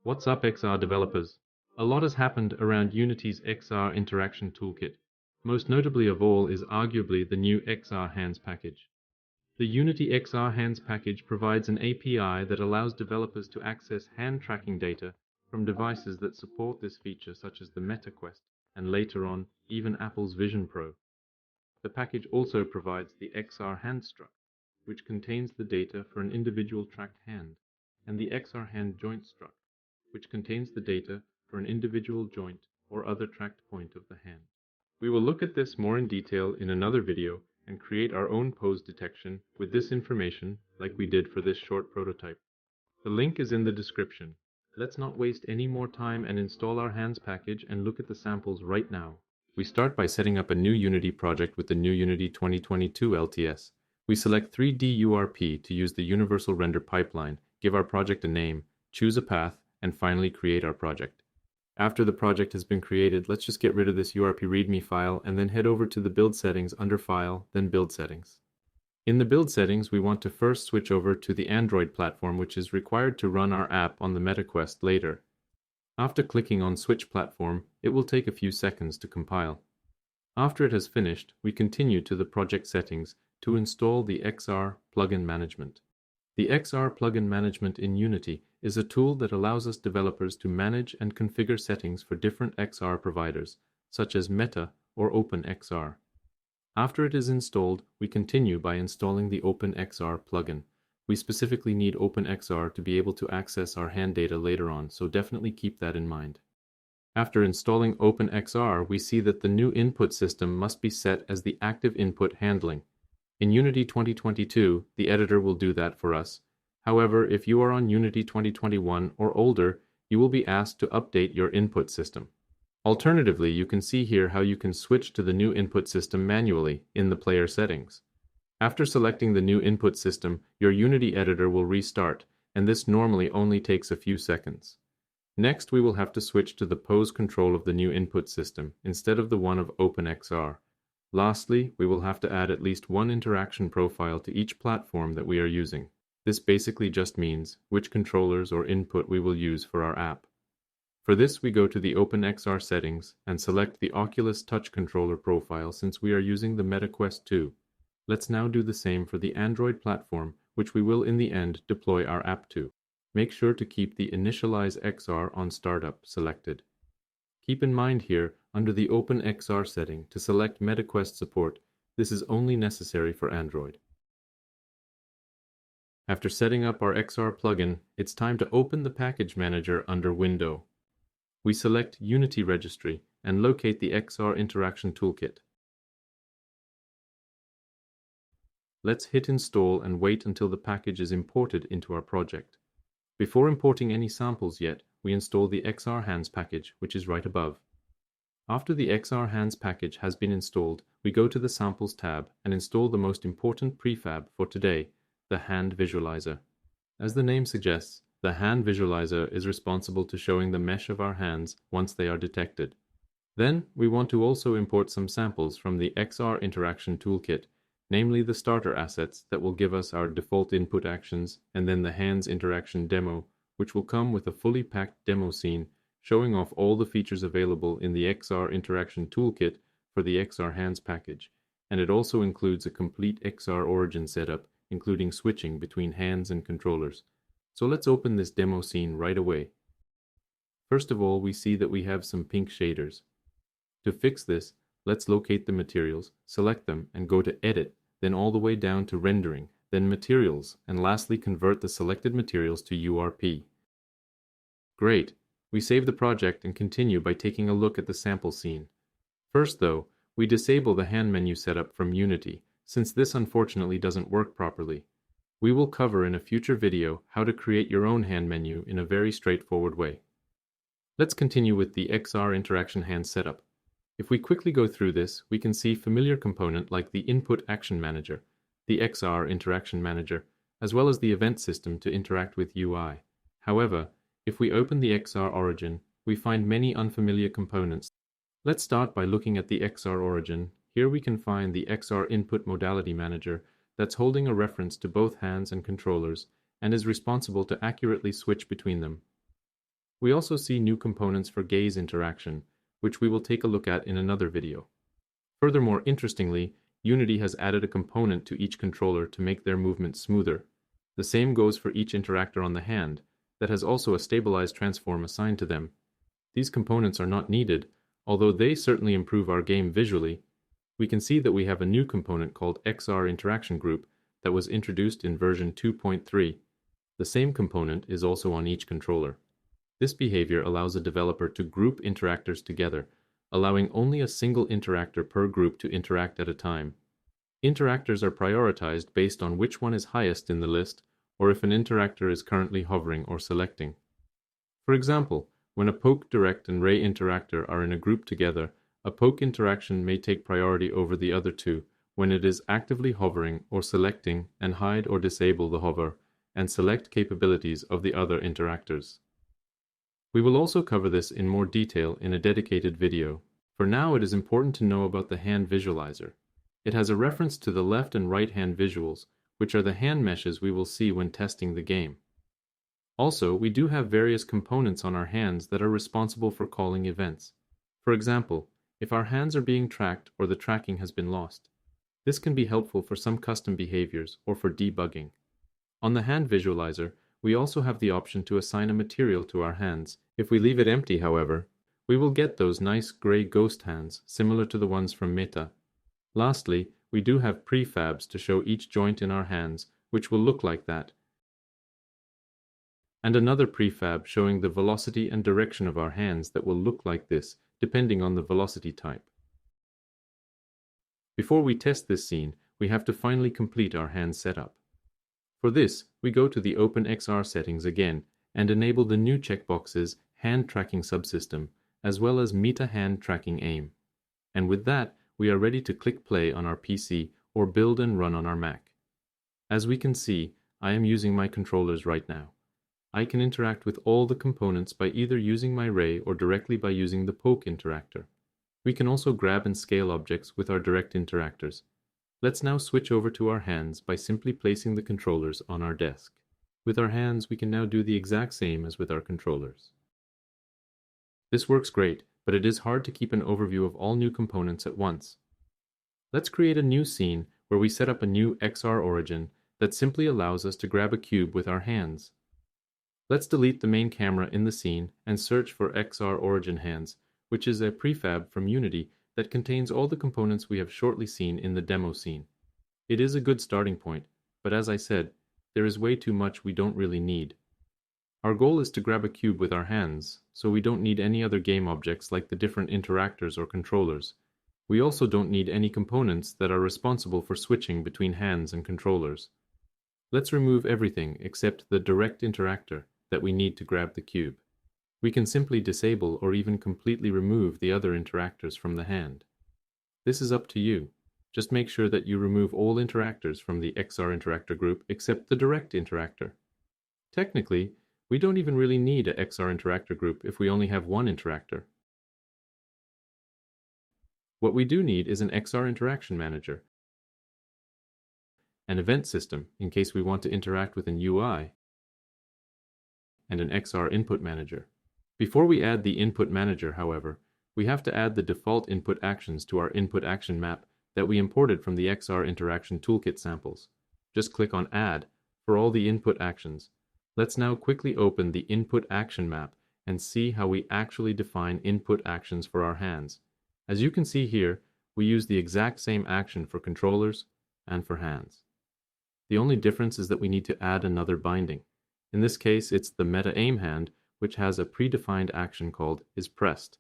What's up, XR developers? A lot has happened around Unity's XR interaction toolkit. Most notably of all is arguably the new XR Hands package. The Unity XR Hands package provides an API that allows developers to access hand tracking data from devices that support this feature, such as the Meta Quest and later on, even Apple's Vision Pro. The package also provides the XR Hand struct, which contains the data for an individual tracked hand, and the XR Hand Joint struct, which contains the data for an individual joint or other tracked point of the hand. We will look at this more in detail in another video and create our own pose detection with this information like we did for this short prototype. The link is in the description. Let's not waste any more time and install our Hands package and look at the samples right now. We start by setting up a new Unity project with the new Unity 2022 LTS. We select 3D URP to use the Universal Render Pipeline, give our project a name, choose a path, and finally create our project. After the project has been created, let's just get rid of this URP README file and then head over to the Build Settings under File, then Build Settings. In the Build Settings, we want to first switch over to the Android platform, which is required to run our app on the MetaQuest later. After clicking on Switch Platform, it will take a few seconds to compile. After it has finished, we continue to the Project Settings to install the XR Plugin Management. The XR Plugin Management in Unity is a tool that allows us developers to manage and configure settings for different XR providers, such as Meta or OpenXR. After it is installed, we continue by installing the OpenXR plugin. We specifically need OpenXR to be able to access our hand data later on, so definitely keep that in mind. After installing OpenXR, we see that the new input system must be set as the active input handling. In Unity 2022, the editor will do that for us. However, if you are on Unity 2021 or older, you will be asked to update your input system. Alternatively, you can see here how you can switch to the new input system manually in the player settings. After selecting the new input system, your Unity editor will restart, and this normally only takes a few seconds. Next, we will have to switch to the pose control of the new input system instead of the one of OpenXR. Lastly, we will have to add at least one interaction profile to each platform that we are using. This basically just means which controllers or input we will use for our app. For this, we go to the OpenXR settings and select the Oculus Touch Controller profile since we are using the MetaQuest 2. Let's now do the same for the Android platform, which we will in the end deploy our app to. Make sure to keep the Initialize XR on Startup selected. Keep in mind here, under the OpenXR setting, to select MetaQuest support, this is only necessary for Android. After setting up our XR plugin, it's time to open the Package Manager under Window. We select Unity Registry and locate the XR Interaction Toolkit. Let's hit Install and wait until the package is imported into our project. Before importing any samples yet, we install the XR Hands package, which is right above. After the XR Hands package has been installed, we go to the Samples tab and install the most important prefab for today, the Hand Visualizer. As the name suggests, the Hand Visualizer is responsible to showing the mesh of our hands once they are detected. Then, we want to also import some samples from the XR Interaction Toolkit, namely the starter assets that will give us our default input actions, and then the Hands Interaction Demo, which will come with a fully packed demo scene showing off all the features available in the XR Interaction Toolkit for the XR Hands package, and it also includes a complete XR origin setup, including switching between hands and controllers. So let's open this demo scene right away. First of all, we see that we have some pink shaders. To fix this, let's locate the materials, select them, and go to Edit, then all the way down to Rendering, then Materials, and lastly convert the selected materials to URP. Great! We save the project and continue by taking a look at the sample scene. First though, we disable the hand menu setup from Unity, since this unfortunately doesn't work properly. We will cover in a future video how to create your own hand menu in a very straightforward way. Let's continue with the XR Interaction Hand setup. If we quickly go through this, we can see familiar component like the Input Action Manager, the XR Interaction Manager, as well as the event system to interact with UI. However, if we open the XR Origin, we find many unfamiliar components. Let's start by looking at the XR Origin. Here we can find the XR Input Modality Manager that's holding a reference to both hands and controllers and is responsible to accurately switch between them. We also see new components for gaze interaction, which we will take a look at in another video. Furthermore, interestingly, Unity has added a component to each controller to make their movement smoother. The same goes for each interactor on the hand, that has also a stabilized transform assigned to them. These components are not needed, although they certainly improve our game visually. We can see that we have a new component called XR Interaction Group that was introduced in version 2.3. The same component is also on each controller. This behavior allows a developer to group interactors together, allowing only a single interactor per group to interact at a time. Interactors are prioritized based on which one is highest in the list, or if an interactor is currently hovering or selecting. For example, when a poke, direct, and ray interactor are in a group together, a poke interaction may take priority over the other two when it is actively hovering or selecting and hide or disable the hover and select capabilities of the other interactors. We will also cover this in more detail in a dedicated video. For now, it is important to know about the hand visualizer. It has a reference to the left and right hand visuals, which are the hand meshes we will see when testing the game. Also, we do have various components on our hands that are responsible for calling events. For example, if our hands are being tracked or the tracking has been lost. This can be helpful for some custom behaviors or for debugging. On the hand visualizer, we also have the option to assign a material to our hands. If we leave it empty, however, we will get those nice gray ghost hands, similar to the ones from Meta. Lastly, we do have prefabs to show each joint in our hands, which will look like that, and another prefab showing the velocity and direction of our hands that will look like this, depending on the velocity type. Before we test this scene, we have to finally complete our hand setup. For this, we go to the OpenXR settings again and enable the new checkboxes Hand Tracking Subsystem, as well as Meta Hand Tracking Aim. And with that, we are ready to click play on our PC or build and run on our Mac. As we can see, I am using my controllers right now. I can interact with all the components by either using my ray or directly by using the poke interactor. We can also grab and scale objects with our direct interactors. Let's now switch over to our hands by simply placing the controllers on our desk. With our hands, we can now do the exact same as with our controllers. This works great, but it is hard to keep an overview of all new components at once. Let's create a new scene where we set up a new XR origin that simply allows us to grab a cube with our hands. Let's delete the main camera in the scene and search for XR origin hands, which is a prefab from Unity that contains all the components we have shortly seen in the demo scene. It is a good starting point, but as I said, there is way too much we don't really need. Our goal is to grab a cube with our hands, so we don't need any other game objects like the different interactors or controllers. We also don't need any components that are responsible for switching between hands and controllers. Let's remove everything except the direct interactor that we need to grab the cube. We can simply disable or even completely remove the other interactors from the hand. This is up to you. Just make sure that you remove all interactors from the XR interactor group except the direct interactor. Technically, we don't even really need a XR interactor group if we only have one interactor. What we do need is an XR interaction manager, an event system in case we want to interact with an UI, and an XR input manager. Before we add the input manager, however, we have to add the default input actions to our input action map that we imported from the XR interaction toolkit samples. Just click on Add for all the input actions. Let's now quickly open the input action map and see how we actually define input actions for our hands. As you can see here, we use the exact same action for controllers and for hands. The only difference is that we need to add another binding. In this case, it's the meta aim hand, which has a predefined action called isPressed.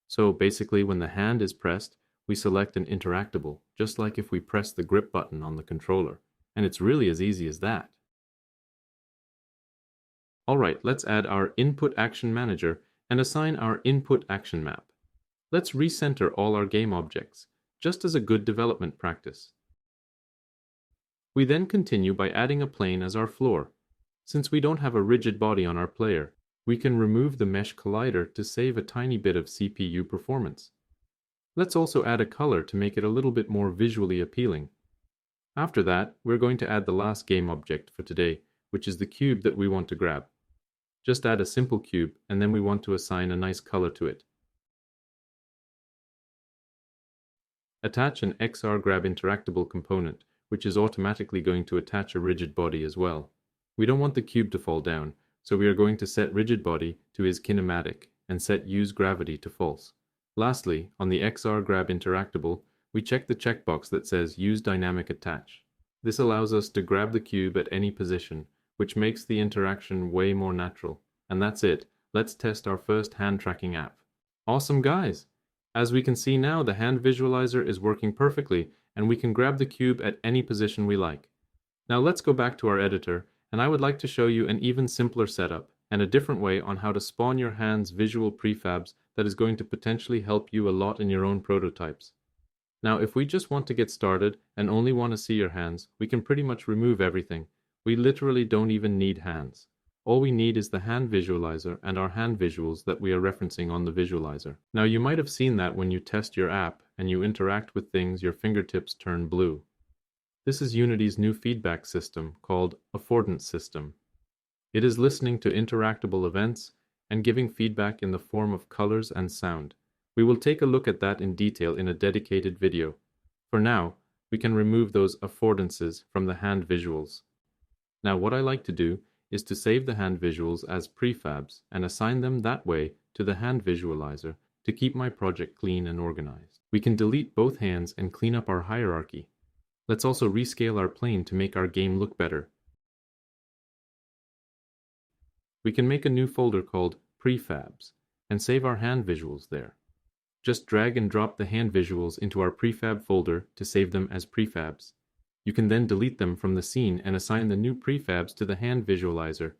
So basically, when the hand is pressed, we select an interactable, just like if we press the grip button on the controller. And it's really as easy as that. Alright, let's add our input action manager and assign our input action map. Let's recenter all our game objects, just as a good development practice. We then continue by adding a plane as our floor. Since we don't have a rigid body on our player, we can remove the mesh collider to save a tiny bit of CPU performance. Let's also add a color to make it a little bit more visually appealing. After that, we're going to add the last game object for today, which is the cube that we want to grab. Just add a simple cube, and then we want to assign a nice color to it. Attach an XR Grab interactable component, which is automatically going to attach a rigid body as well. We don't want the cube to fall down, so we are going to set rigid body to is kinematic and set use gravity to false. Lastly, on the XR Grab interactable, we check the checkbox that says use dynamic attach. This allows us to grab the cube at any position, which makes the interaction way more natural. And that's it. Let's test our first hand tracking app. Awesome, guys! As we can see now, the hand visualizer is working perfectly, and we can grab the cube at any position we like. Now let's go back to our editor, and I would like to show you an even simpler setup and a different way on how to spawn your hand's visual prefabs that is going to potentially help you a lot in your own prototypes. Now, if we just want to get started and only want to see your hands, we can pretty much remove everything. We literally don't even need hands. All we need is the hand visualizer and our hand visuals that we are referencing on the visualizer. Now, you might have seen that when you test your app and you interact with things, your fingertips turn blue. This is Unity's new feedback system called Affordance System. It is listening to interactable events and giving feedback in the form of colors and sound. We will take a look at that in detail in a dedicated video. For now, we can remove those affordances from the hand visuals. Now, what I like to do is to save the hand visuals as prefabs and assign them that way to the hand visualizer to keep my project clean and organized. We can delete both hands and clean up our hierarchy. Let's also rescale our plane to make our game look better. We can make a new folder called Prefabs and save our hand visuals there. Just drag and drop the hand visuals into our prefab folder to save them as prefabs. You can then delete them from the scene and assign the new prefabs to the hand visualizer.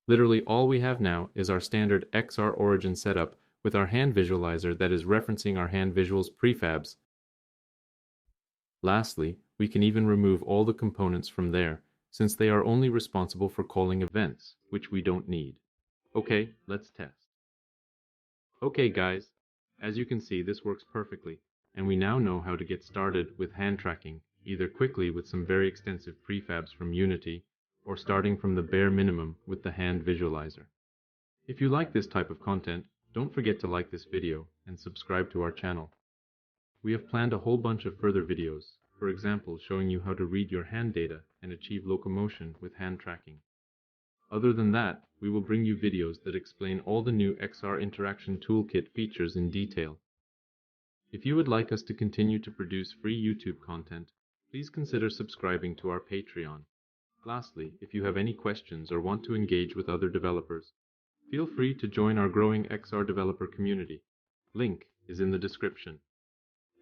Literally all we have now is our standard XR origin setup with our hand visualizer that is referencing our hand visuals prefabs. Lastly, we can even remove all the components from there, since they are only responsible for calling events, which we don't need. Okay, let's test. Okay guys, as you can see, this works perfectly, and we now know how to get started with hand tracking, either quickly with some very extensive prefabs from Unity, or starting from the bare minimum with the hand visualizer. If you like this type of content, don't forget to like this video and subscribe to our channel. We have planned a whole bunch of further videos, for example, showing you how to read your hand data and achieve locomotion with hand tracking. Other than that, we will bring you videos that explain all the new XR Interaction Toolkit features in detail. If you would like us to continue to produce free YouTube content, please consider subscribing to our Patreon. Lastly, if you have any questions or want to engage with other developers, feel free to join our growing XR developer community. Link is in the description.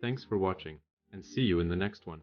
Thanks for watching, and see you in the next one.